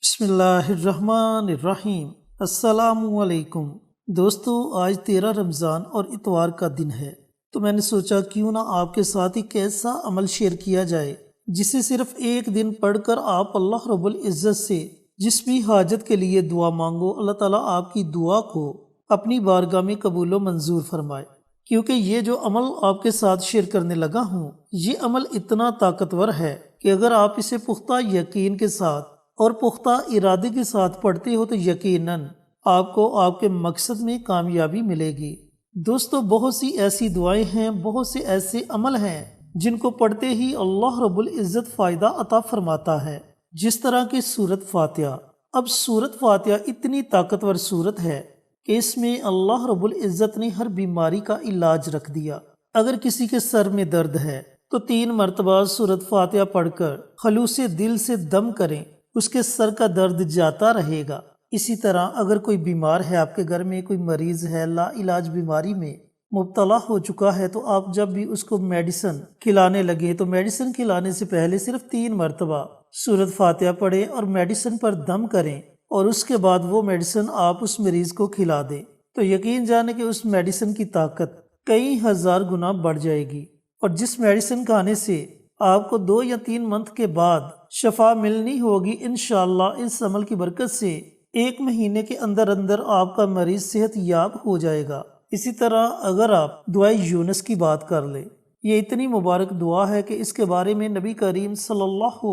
بسم اللہ الرحمن الرحیم۔ السلام علیکم دوستو، آج 13 رمضان اور اتوار کا دن ہے، تو میں نے سوچا کیوں نہ آپ کے ساتھ ایک ایسا عمل شیئر کیا جائے جسے صرف ایک دن پڑھ کر آپ اللہ رب العزت سے جس بھی حاجت کے لیے دعا مانگو، اللہ تعالیٰ آپ کی دعا کو اپنی بارگاہ میں قبول و منظور فرمائے۔ کیونکہ یہ جو عمل آپ کے ساتھ شیئر کرنے لگا ہوں، یہ عمل اتنا طاقتور ہے کہ اگر آپ اسے پختہ یقین کے ساتھ اور پختہ ارادے کے ساتھ پڑھتے ہو تو یقیناً آپ کو آپ کے مقصد میں کامیابی ملے گی۔ دوستو، بہت سی ایسی دعائیں ہیں، بہت سے ایسے عمل ہیں جن کو پڑھتے ہی اللہ رب العزت فائدہ عطا فرماتا ہے، جس طرح کی سورۃ فاتحہ۔ اب سورۃ فاتحہ اتنی طاقتور سورت ہے کہ اس میں اللہ رب العزت نے ہر بیماری کا علاج رکھ دیا۔ اگر کسی کے سر میں درد ہے تو 3 مرتبہ سورۃ فاتحہ پڑھ کر خلوص دل سے دم کریں، اس کے سر کا درد جاتا رہے گا۔ اسی طرح اگر کوئی بیمار ہے، آپ کے گھر میں کوئی مریض ہے، لا علاج بیماری میں مبتلا ہو چکا ہے، تو آپ جب بھی اس کو میڈیسن کھلانے لگے تو میڈیسن کھلانے سے پہلے صرف 3 مرتبہ سورۃ فاتحہ پڑھیں اور میڈیسن پر دم کریں، اور اس کے بعد وہ میڈیسن آپ اس مریض کو کھلا دیں، تو یقین جانے کہ اس میڈیسن کی طاقت کئی ہزار گنا بڑھ جائے گی۔ اور جس میڈیسن کھانے سے آپ کو 2 یا 3 منتھ کے بعد شفا ملنی ہوگی، انشاءاللہ اس عمل کی برکت سے 1 مہینے کے اندر اندر آپ کا مریض صحت یاب ہو جائے گا۔ اسی طرح اگر آپ دعائے یونس کی بات کر لیں، یہ اتنی مبارک دعا ہے کہ اس کے بارے میں نبی کریم صلی اللہ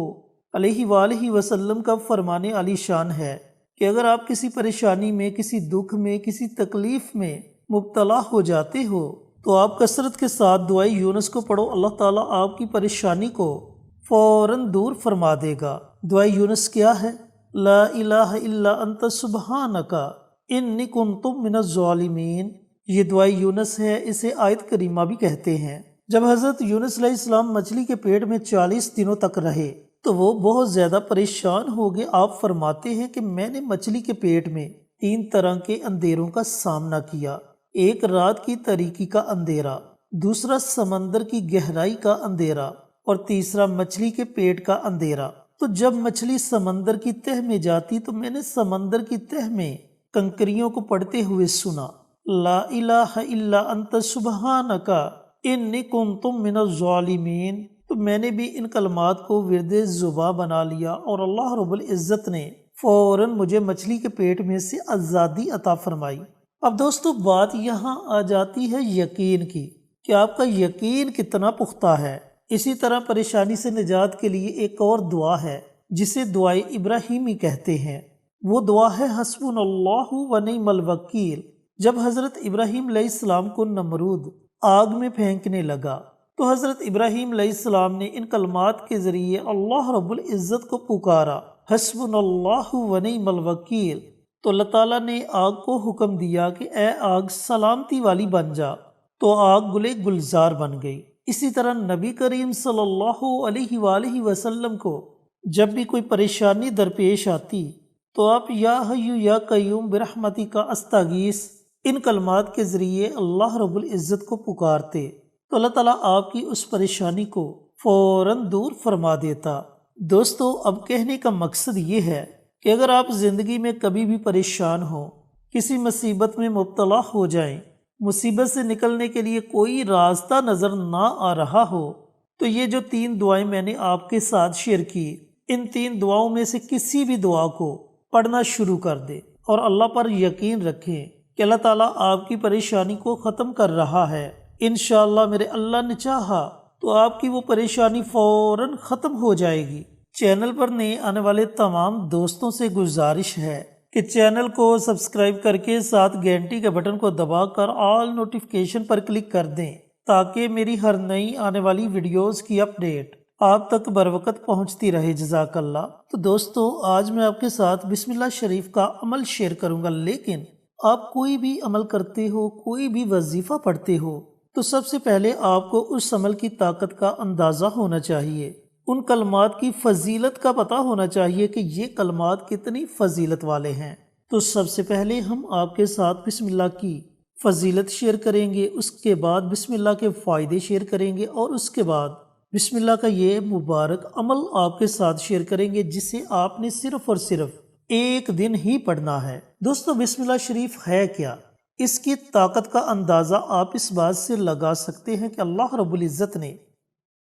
علیہ وآلہ وسلم کا فرمان علی شان ہے کہ اگر آپ کسی پریشانی میں، کسی دکھ میں، کسی تکلیف میں مبتلا ہو جاتے ہو تو آپ کثرت کے ساتھ دعائے یونس کو پڑھو، اللہ تعالیٰ آپ کی پریشانی کو فوراً دور فرما دے گا۔ دعائے یونس کیا ہے؟ لا الہ الا انت سبحانک انی کنت من الظالمین۔ یہ دعائے یونس ہے، اسے آیت کریمہ بھی کہتے ہیں۔ جب حضرت یونس علیہ السلام مچھلی کے پیٹ میں 40 دنوں تک رہے تو وہ بہت زیادہ پریشان ہو گئے۔ آپ فرماتے ہیں کہ میں نے مچھلی کے پیٹ میں 3 طرح کے اندھیروں کا سامنا کیا۔ ایک رات کی تاریکی کا اندھیرا، دوسرا سمندر کی گہرائی کا اندھیرا، اور تیسرا مچھلی کے پیٹ کا اندھیرا۔ تو جب مچھلی سمندر کی تہ میں جاتی تو میں نے سمندر کی تہ میں کنکریوں کو پڑھتے ہوئے سنا، لا الہ الا انت سبحانک انی کنت من الظالمین۔ تو میں نے بھی ان کلمات کو ورد زباں بنا لیا اور اللہ رب العزت نے فوراً مجھے مچھلی کے پیٹ میں سے آزادی عطا فرمائی۔ اب دوستو، بات یہاں آ جاتی ہے یقین کی کہ آپ کا یقین کتنا پختہ ہے۔ اسی طرح پریشانی سے نجات کے لیے ایک اور دعا ہے جسے دعائے ابراہیمی کہتے ہیں۔ وہ دعا ہے حسبنا اللہ و نعم الوکیل۔ جب حضرت ابراہیم علیہ السلام کو نمرود آگ میں پھینکنے لگا تو حضرت ابراہیم علیہ السلام نے ان کلمات کے ذریعے اللہ رب العزت کو پکارا، حسبنا اللہ و نعم الوکیل۔ تو اللہ تعالیٰ نے آگ کو حکم دیا کہ اے آگ سلامتی والی بن جا، تو آگ گلے گلزار بن گئی۔ اسی طرح نبی کریم صلی اللہ علیہ وآلہ وسلم کو جب بھی کوئی پریشانی درپیش آتی تو آپ یا حی یا قیوم برحمتک استغیث ان کلمات کے ذریعے اللہ رب العزت کو پکارتے تو اللہ تعالیٰ آپ کی اس پریشانی کو فوراً دور فرما دیتا۔ دوستو، اب کہنے کا مقصد یہ ہے کہ اگر آپ زندگی میں کبھی بھی پریشان ہو، کسی مصیبت میں مبتلا ہو جائیں، مصیبت سے نکلنے کے لیے کوئی راستہ نظر نہ آ رہا ہو، تو یہ جو 3 دعائیں میں نے آپ کے ساتھ شیئر کی، ان 3 دعاؤں میں سے کسی بھی دعا کو پڑھنا شروع کر دے اور اللہ پر یقین رکھیں کہ اللہ تعالیٰ آپ کی پریشانی کو ختم کر رہا ہے۔ انشاءاللہ میرے اللہ نے چاہا تو آپ کی وہ پریشانی فوراً ختم ہو جائے گی۔ چینل پر نئے آنے والے تمام دوستوں سے گزارش ہے کہ چینل کو سبسکرائب کر کے ساتھ گھنٹی کے بٹن کو دبا کر آل نوٹیفیکیشن پر کلک کر دیں تاکہ میری ہر نئی آنے والی ویڈیوز کی اپڈیٹ آپ تک بروقت پہنچتی رہے۔ جزاک اللہ۔ تو دوستو، آج میں آپ کے ساتھ بسم اللہ شریف کا عمل شیئر کروں گا، لیکن آپ کوئی بھی عمل کرتے ہو، کوئی بھی وظیفہ پڑھتے ہو تو سب سے پہلے آپ کو اس عمل کی طاقت کا اندازہ ہونا چاہیے، ان کلمات کی فضیلت کا پتہ ہونا چاہیے کہ یہ کلمات کتنی فضیلت والے ہیں۔ تو سب سے پہلے ہم آپ کے ساتھ بسم اللہ کی فضیلت شیئر کریں گے، اس کے بعد بسم اللہ کے فائدے شیئر کریں گے، اور اس کے بعد بسم اللہ کا یہ مبارک عمل آپ کے ساتھ شیئر کریں گے جسے آپ نے صرف اور صرف ایک دن ہی پڑھنا ہے۔ دوستو بسم اللہ شریف ہے کیا؟ اس کی طاقت کا اندازہ آپ اس بات سے لگا سکتے ہیں کہ اللہ رب العزت نے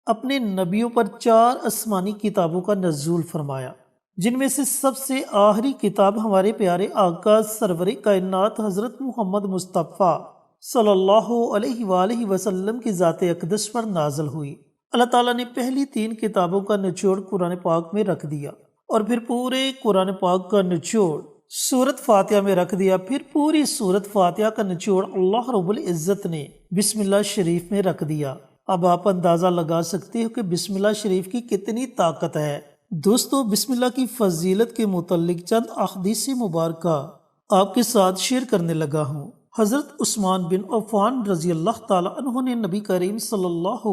اپنے نبیوں پر 4 آسمانی کتابوں کا نزول فرمایا، جن میں سے سب سے آخری کتاب ہمارے پیارے آقا سرور کائنات حضرت محمد مصطفیٰ صلی اللہ علیہ وآلہ وسلم کی ذات اقدس پر نازل ہوئی۔ اللہ تعالیٰ نے پہلی 3 کتابوں کا نچوڑ قرآن پاک میں رکھ دیا، اور پھر پورے قرآن پاک کا نچوڑ سورت فاتحہ میں رکھ دیا، پھر پوری سورت فاتحہ کا نچوڑ اللہ رب العزت نے بسم اللہ شریف میں رکھ دیا۔ اب آپ اندازہ لگا سکتے ہو کہ بسم اللہ شریف کی کتنی طاقت ہے۔ دوستو بسم اللہ کی فضیلت کے متعلق چند احادیث مبارکہ آپ کے ساتھ شیئر کرنے لگا ہوں۔ حضرت عثمان بن عفان رضی اللہ تعالی عنہ نے نبی کریم صلی اللہ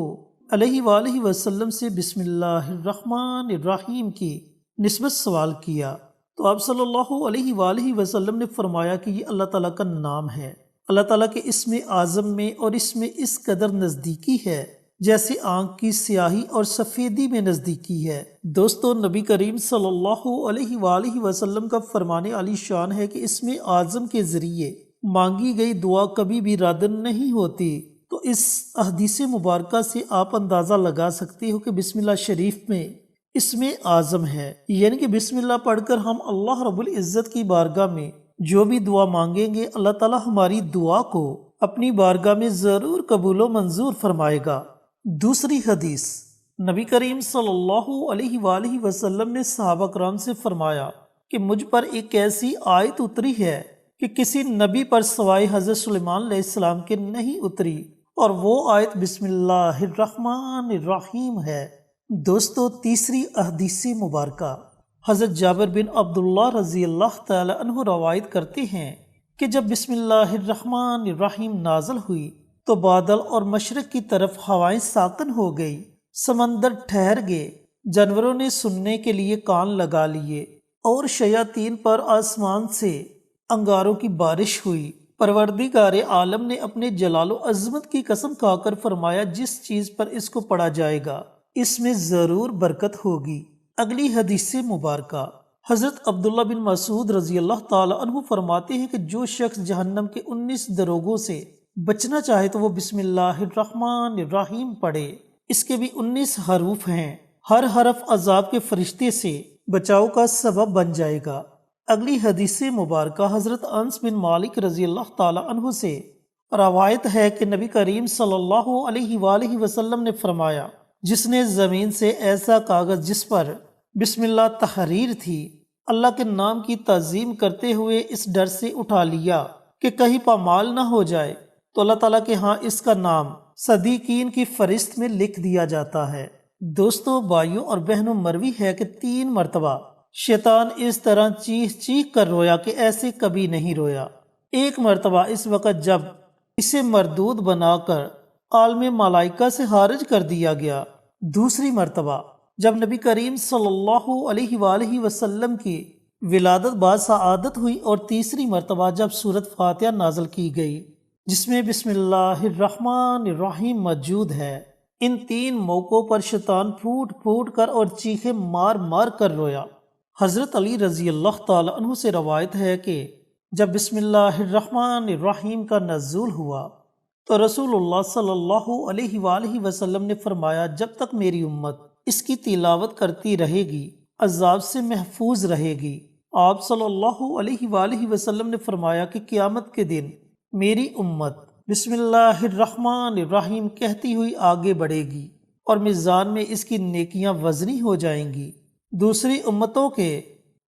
علیہ وآلہ وسلم سے بسم اللہ الرحمن الرحیم کی نسبت سوال کیا، تو آپ صلی اللہ علیہ وآلہ وسلم نے فرمایا کہ یہ اللہ تعالیٰ کا نام ہے۔ اللہ تعالیٰ کے اسم اعظم میں اور اس میں اس قدر نزدیکی ہے جیسے آنکھ کی سیاہی اور سفیدی میں نزدیکی ہے۔ دوستو نبی کریم صلی اللہ علیہ وآلہ وسلم کا فرمان علی شان ہے کہ اسم اعظم کے ذریعے مانگی گئی دعا کبھی بھی رد نہیں ہوتی۔ تو اس احادیث مبارکہ سے آپ اندازہ لگا سکتے ہو کہ بسم اللہ شریف میں اسم اعظم ہے، یعنی کہ بسم اللہ پڑھ کر ہم اللہ رب العزت کی بارگاہ میں جو بھی دعا مانگیں گے، اللہ تعالیٰ ہماری دعا کو اپنی بارگاہ میں ضرور قبول و منظور فرمائے گا۔ دوسری حدیث، نبی کریم صلی اللہ علیہ وآلہ وسلم نے صحابہ کرام سے فرمایا کہ مجھ پر ایک ایسی آیت اتری ہے کہ کسی نبی پر سوائے حضرت سلیمان علیہ السلام کے نہیں اتری، اور وہ آیت بسم اللہ الرحمن الرحیم ہے۔ دوستو تیسری احادیث مبارکہ، حضرت جابر بن عبداللہ رضی اللہ تعالی عنہ روایت کرتے ہیں کہ جب بسم اللہ الرحمن الرحیم نازل ہوئی تو بادل اور مشرق کی طرف ہوائیں ساکن ہو گئی، سمندر ٹھہر گئے، جانوروں نے سننے کے لیے کان لگا لیے، اور شیاطین پر آسمان سے انگاروں کی بارش ہوئی۔ پروردگار عالم نے اپنے جلال و عظمت کی قسم کھا کر فرمایا جس چیز پر اس کو پڑھا جائے گا اس میں ضرور برکت ہوگی۔ اگلی حدیث مبارکہ، حضرت عبداللہ بن مسعود رضی اللہ تعالی عنہ فرماتے ہیں کہ جو شخص جہنم کے 19 دروگوں سے بچنا چاہے تو وہ بسم اللہ الرحمن الرحیم پڑھے۔ اس کے بھی 19 حروف ہیں، ہر حرف عذاب کے فرشتے سے بچاؤ کا سبب بن جائے گا۔ اگلی حدیث مبارکہ، حضرت انس بن مالک رضی اللہ تعالی عنہ سے روایت ہے کہ نبی کریم صلی اللہ علیہ وآلہ وسلم نے فرمایا جس نے زمین سے ایسا کاغذ جس پر بسم اللہ تحریر تھی اللہ کے نام کی تعظیم کرتے ہوئے اس ڈر سے اٹھا لیا کہ کہیں پامال نہ ہو جائے، تو اللہ تعالیٰ کے ہاں اس کا نام صدیقین کی فہرست میں لکھ دیا جاتا ہے۔ دوستو بھائیوں اور بہنوں، مروی ہے کہ 3 مرتبہ شیطان اس طرح چیخ چیخ کر رویا کہ ایسے کبھی نہیں رویا۔ ایک مرتبہ اس وقت جب اسے مردود بنا کر عالم ملائکہ سے خارج کر دیا گیا، دوسری مرتبہ جب نبی کریم صلی اللہ علیہ وآلہ وسلم کی ولادت بعد سعادت ہوئی، اور تیسری مرتبہ جب سورت فاتحہ نازل کی گئی جس میں بسم اللہ الرحمن الرحیم موجود ہے۔ ان 3 موقعوں پر شیطان پھوٹ پھوٹ کر اور چیخیں مار مار کر رویا۔ حضرت علی رضی اللہ تعالی عنہ سے روایت ہے کہ جب بسم اللہ الرحمن الرحیم کا نزول ہوا تو رسول اللہ صلی اللہ علیہ وآلہ وسلم نے فرمایا جب تک میری امت اس کی تلاوت کرتی رہے گی عذاب سے محفوظ رہے گی۔ آپ صلی اللہ علیہ وآلہ وسلم نے فرمایا کہ قیامت کے دن میری امت بسم اللہ الرحمن الرحیم کہتی ہوئی آگے بڑھے گی اور میزان میں اس کی نیکیاں وزنی ہو جائیں گی۔ دوسری امتوں کے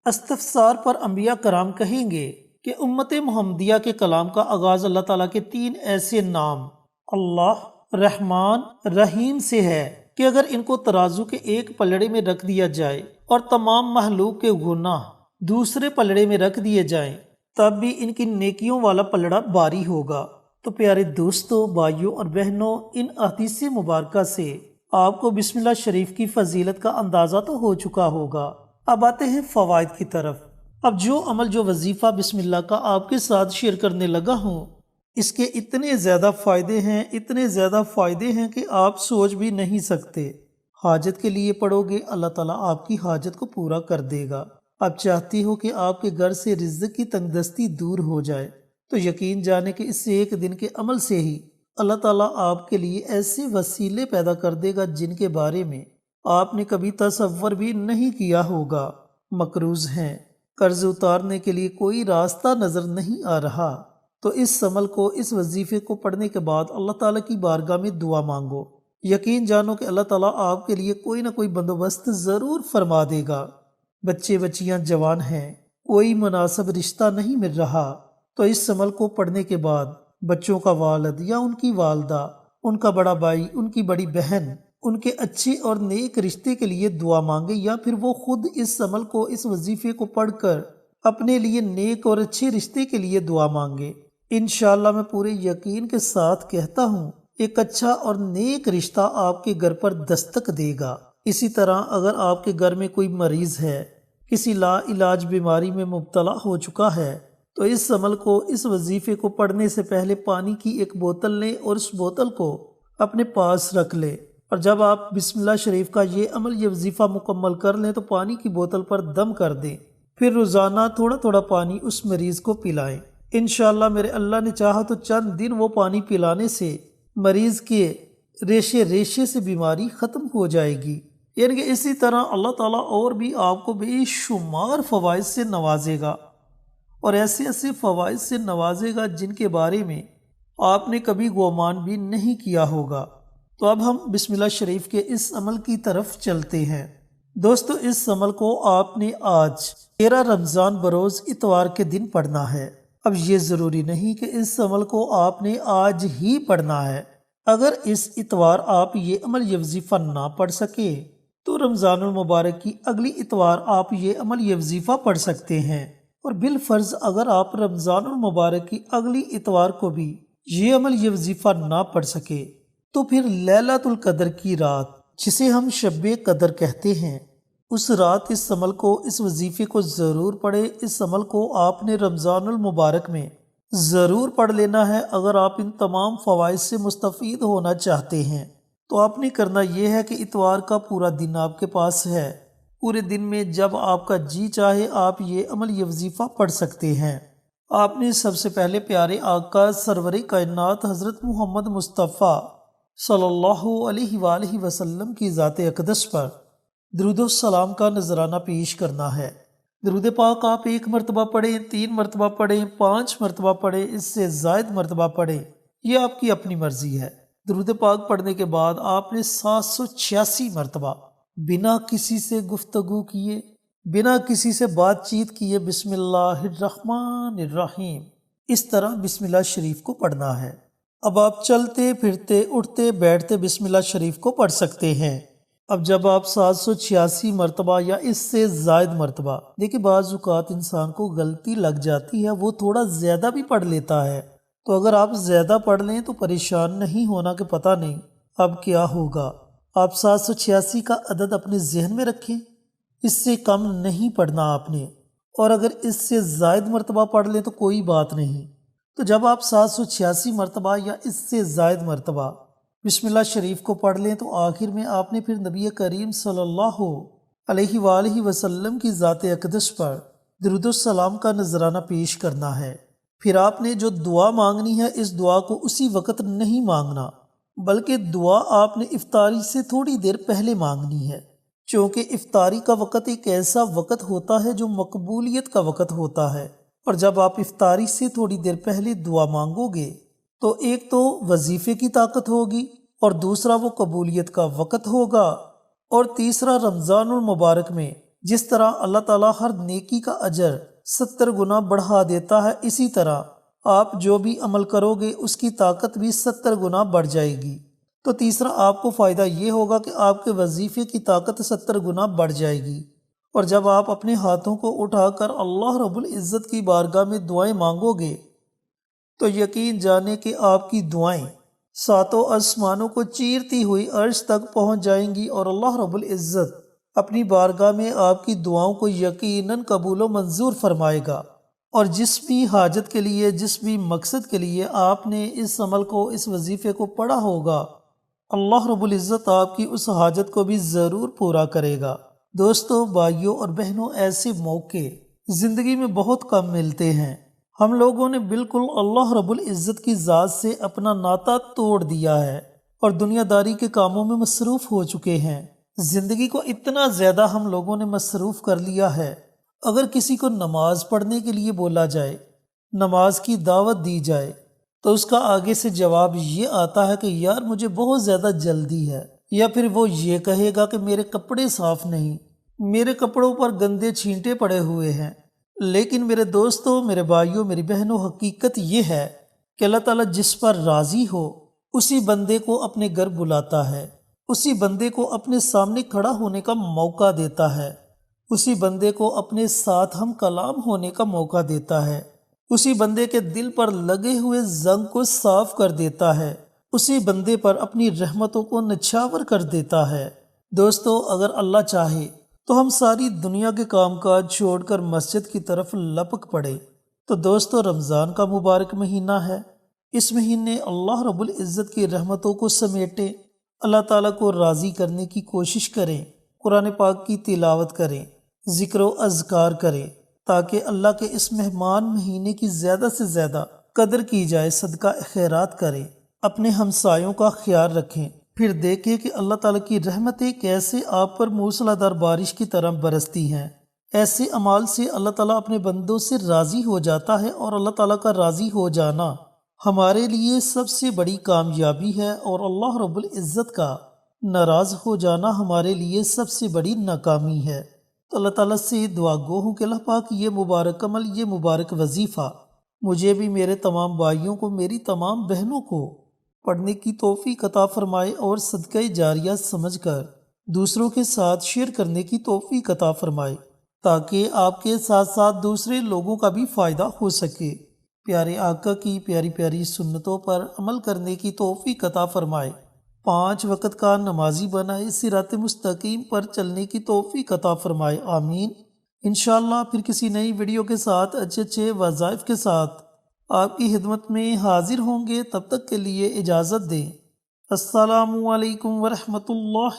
استفسار پر انبیاء کرام کہیں گے کہ امت محمدیہ کے کلام کا آغاز اللہ تعالیٰ کے 3 ایسے نام اللہ، رحمان، رحیم سے ہے کہ اگر ان کو ترازو کے ایک پلڑے میں رکھ دیا جائے اور تمام مخلوق کے گناہ دوسرے پلڑے میں رکھ دیے جائیں تب بھی ان کی نیکیوں والا پلڑا باری ہوگا۔ تو پیارے دوستو، بھائیوں اور بہنوں، ان احادیث مبارکہ سے آپ کو بسم اللہ شریف کی فضیلت کا اندازہ تو ہو چکا ہوگا۔ اب آتے ہیں فوائد کی طرف۔ اب جو عمل، جو وظیفہ بسم اللہ کا آپ کے ساتھ شیئر کرنے لگا ہوں، اس کے اتنے زیادہ فائدے ہیں، اتنے زیادہ فائدے ہیں کہ آپ سوچ بھی نہیں سکتے۔ حاجت کے لیے پڑھو گے، اللہ تعالیٰ آپ کی حاجت کو پورا کر دے گا۔ آپ چاہتی ہو کہ آپ کے گھر سے رزق کی تنگدستی دور ہو جائے، تو یقین جانے کہ اس ایک دن کے عمل سے ہی اللہ تعالیٰ آپ کے لیے ایسے وسیلے پیدا کر دے گا جن کے بارے میں آپ نے کبھی تصور بھی نہیں کیا ہوگا۔ مقروض ہیں، قرض اتارنے کے لیے کوئی راستہ نظر نہیں آ رہا، تو اس عمل کو، اس وظیفے کو پڑھنے کے بعد اللہ تعالیٰ کی بارگاہ میں دعا مانگو۔ یقین جانو کہ اللہ تعالیٰ آپ کے لیے کوئی نہ کوئی بندوبست ضرور فرما دے گا۔ بچے بچیاں جوان ہیں، کوئی مناسب رشتہ نہیں مل رہا، تو اس عمل کو پڑھنے کے بعد بچوں کا والد یا ان کی والدہ، ان کا بڑا بھائی، ان کی بڑی بہن، ان کے اچھے اور نیک رشتے کے لیے دعا مانگے، یا پھر وہ خود اس عمل کو، اس وظیفے کو پڑھ کر اپنے لیے نیک اور اچھے رشتے کے لیے دعا مانگے۔ انشاءاللہ میں پورے یقین کے ساتھ کہتا ہوں، ایک اچھا اور نیک رشتہ آپ کے گھر پر دستک دے گا۔ اسی طرح اگر آپ کے گھر میں کوئی مریض ہے، کسی لا علاج بیماری میں مبتلا ہو چکا ہے، تو اس عمل کو، اس وظیفے کو پڑھنے سے پہلے پانی کی ایک بوتل لیں اور اس بوتل کو اپنے پاس رکھ لیں، اور جب آپ بسم اللہ شریف کا یہ عمل، یہ وظیفہ مکمل کر لیں تو پانی کی بوتل پر دم کر دیں، پھر روزانہ تھوڑا تھوڑا پانی اس مریض کو پلائیں۔ انشاءاللہ میرے اللہ نے چاہا تو چند دن وہ پانی پلانے سے مریض کے ریشے ریشے سے بیماری ختم ہو جائے گی۔ یعنی کہ اسی طرح اللہ تعالیٰ اور بھی آپ کو بے شمار فوائد سے نوازے گا، اور ایسے ایسے فوائد سے نوازے گا جن کے بارے میں آپ نے کبھی گمان بھی نہیں کیا ہوگا۔ تو اب ہم بسم اللہ شریف کے اس عمل کی طرف چلتے ہیں۔ دوستو، اس عمل کو آپ نے آج 13 رمضان بروز اتوار کے دن پڑھنا ہے۔ اب یہ ضروری نہیں کہ اس عمل کو آپ نے آج ہی پڑھنا ہے۔ اگر اس اتوار آپ یہ عمل، یہ وظیفہ نہ پڑھ سکے تو رمضان المبارک کی اگلی اتوار آپ یہ عمل، یہ وظیفہ پڑھ سکتے ہیں، اور بالفرض اگر آپ رمضان المبارک کی اگلی اتوار کو بھی یہ عمل، یہ وظیفہ نہ پڑھ سکے تو پھر لیلۃ القدر کی رات، جسے ہم شب قدر کہتے ہیں، اس رات اس عمل کو، اس وظیفے کو ضرور پڑھے۔ اس عمل کو آپ نے رمضان المبارک میں ضرور پڑھ لینا ہے۔ اگر آپ ان تمام فوائد سے مستفید ہونا چاہتے ہیں تو آپ نے کرنا یہ ہے کہ اتوار کا پورا دن آپ کے پاس ہے۔ پورے دن میں جب آپ کا جی چاہے آپ یہ عمل، یہ وظیفہ پڑھ سکتے ہیں۔ آپ نے سب سے پہلے پیارے آقا سرور کائنات حضرت محمد مصطفیٰ صلی اللہ علیہ وآلہ وسلم کی ذات اقدس پر درود و سلام کا نذرانہ پیش کرنا ہے۔ درود پاک آپ 1 مرتبہ پڑھیں، 3 مرتبہ پڑھیں، 5 مرتبہ پڑھیں، اس سے زائد مرتبہ پڑھیں، یہ آپ کی اپنی مرضی ہے۔ درود پاک پڑھنے کے بعد آپ نے 786 مرتبہ بنا کسی سے گفتگو کیے، بنا کسی سے بات چیت کیے بسم اللہ الرحمن الرحیم، اس طرح بسم اللہ شریف کو پڑھنا ہے۔ اب آپ چلتے پھرتے اٹھتے بیٹھتے بسم اللہ شریف کو پڑھ سکتے ہیں۔ اب جب آپ 786 مرتبہ یا اس سے زائد مرتبہ، دیکھیں بعض اوقات انسان کو غلطی لگ جاتی ہے، وہ تھوڑا زیادہ بھی پڑھ لیتا ہے، تو اگر آپ زیادہ پڑھ لیں تو پریشان نہیں ہونا کہ پتہ نہیں اب کیا ہوگا۔ آپ 786 کا عدد اپنے ذہن میں رکھیں، اس سے کم نہیں پڑھنا آپ نے، اور اگر اس سے زائد مرتبہ پڑھ لیں تو کوئی بات نہیں۔ تو جب آپ 786 مرتبہ یا اس سے زائد مرتبہ بسم اللہ شریف کو پڑھ لیں تو آخر میں آپ نے پھر نبی کریم صلی اللہ علیہ وآلہ وسلم کی ذات اقدس پر درود و سلام کا نذرانہ پیش کرنا ہے۔ پھر آپ نے جو دعا مانگنی ہے، اس دعا کو اسی وقت نہیں مانگنا، بلکہ دعا آپ نے افطاری سے تھوڑی دیر پہلے مانگنی ہے، چونکہ افطاری کا وقت ایک ایسا وقت ہوتا ہے جو مقبولیت کا وقت ہوتا ہے، اور جب آپ افطاری سے تھوڑی دیر پہلے دعا مانگو گے تو ایک تو وظیفے کی طاقت ہوگی، اور دوسرا وہ قبولیت کا وقت ہوگا، اور تیسرا رمضان المبارک میں جس طرح اللہ تعالیٰ ہر نیکی کا اجر 70 گنا بڑھا دیتا ہے، اسی طرح آپ جو بھی عمل کرو گے اس کی طاقت بھی 70 گنا بڑھ جائے گی۔ تو تیسرا آپ کو فائدہ یہ ہوگا کہ آپ کے وظیفے کی طاقت 70 گنا بڑھ جائے گی، اور جب آپ اپنے ہاتھوں کو اٹھا کر اللہ رب العزت کی بارگاہ میں دعائیں مانگو گے تو یقین جانے کہ آپ کی دعائیں 7 آسمانوں کو چیرتی ہوئی عرش تک پہنچ جائیں گی، اور اللہ رب العزت اپنی بارگاہ میں آپ کی دعاؤں کو یقیناً قبول و منظور فرمائے گا۔ اور جس بھی حاجت کے لیے، جس بھی مقصد کے لیے آپ نے اس عمل کو، اس وظیفے کو پڑھا ہوگا، اللہ رب العزت آپ کی اس حاجت کو بھی ضرور پورا کرے گا۔ دوستوں، بھائیوں اور بہنوں، ایسے موقع زندگی میں بہت کم ملتے ہیں۔ ہم لوگوں نے بالکل اللہ رب العزت کی ذات سے اپنا ناطہ توڑ دیا ہے اور دنیا داری کے کاموں میں مصروف ہو چکے ہیں۔ زندگی کو اتنا زیادہ ہم لوگوں نے مصروف کر لیا ہے، اگر کسی کو نماز پڑھنے کے لیے بولا جائے، نماز کی دعوت دی جائے، تو اس کا آگے سے جواب یہ آتا ہے کہ یار مجھے بہت زیادہ جلدی ہے، یا پھر وہ یہ کہے گا کہ میرے کپڑے صاف نہیں، میرے کپڑوں پر گندے چھینٹے پڑے ہوئے ہیں۔ لیکن میرے دوستوں، میرے بھائیوں، میری بہنوں، حقیقت یہ ہے کہ اللہ تعالیٰ جس پر راضی ہو اسی بندے کو اپنے گھر بلاتا ہے، اسی بندے کو اپنے سامنے کھڑا ہونے کا موقع دیتا ہے، اسی بندے کو اپنے ساتھ ہم کلام ہونے کا موقع دیتا ہے، اسی بندے کے دل پر لگے ہوئے زنگ کو صاف کر دیتا ہے، اسی بندے پر اپنی رحمتوں کو نچھاور کر دیتا ہے۔ دوستو، اگر اللہ چاہے تو ہم ساری دنیا کے کام کاج چھوڑ کر مسجد کی طرف لپک پڑے۔ تو دوستو، رمضان کا مبارک مہینہ ہے، اس مہینے اللہ رب العزت کی رحمتوں کو سمیٹیں، اللہ تعالیٰ کو راضی کرنے کی کوشش کریں، قرآن پاک کی تلاوت کریں، ذکر و اذکار کریں، تاکہ اللہ کے اس مہمان مہینے کی زیادہ سے زیادہ قدر کی جائے۔ صدقہ خیرات کریں، اپنے ہمسایوں کا خیال رکھیں، پھر دیکھیں کہ اللہ تعالیٰ کی رحمتیں کیسے آپ پر موسلا دھار بارش کی طرح برستی ہیں۔ ایسے اعمال سے اللہ تعالیٰ اپنے بندوں سے راضی ہو جاتا ہے، اور اللہ تعالیٰ کا راضی ہو جانا ہمارے لیے سب سے بڑی کامیابی ہے، اور اللہ رب العزت کا ناراض ہو جانا ہمارے لیے سب سے بڑی ناکامی ہے۔ تو اللہ تعالیٰ سے دعا گو ہوں کہ اللہ پاک یہ مبارک عمل، یہ مبارک وظیفہ مجھے بھی، میرے تمام بھائیوں کو، میری تمام بہنوں کو پڑھنے کی توفیق عطا فرمائے، اور صدقہ جاریہ سمجھ کر دوسروں کے ساتھ شیئر کرنے کی توفیق عطا فرمائے، تاکہ آپ کے ساتھ ساتھ دوسرے لوگوں کا بھی فائدہ ہو سکے۔ پیارے آقا کی پیاری پیاری سنتوں پر عمل کرنے کی توفیق عطا فرمائے، 5 وقت کا نمازی بنائے، صراط مستقیم پر چلنے کی توفیق عطا فرمائے، آمین۔ انشاءاللہ پھر کسی نئی ویڈیو کے ساتھ اچھے اچھے وظائف کے ساتھ آپ کی خدمت میں حاضر ہوں گے۔ تب تک کے لیے اجازت دیں۔ السلام علیکم ورحمۃ اللہ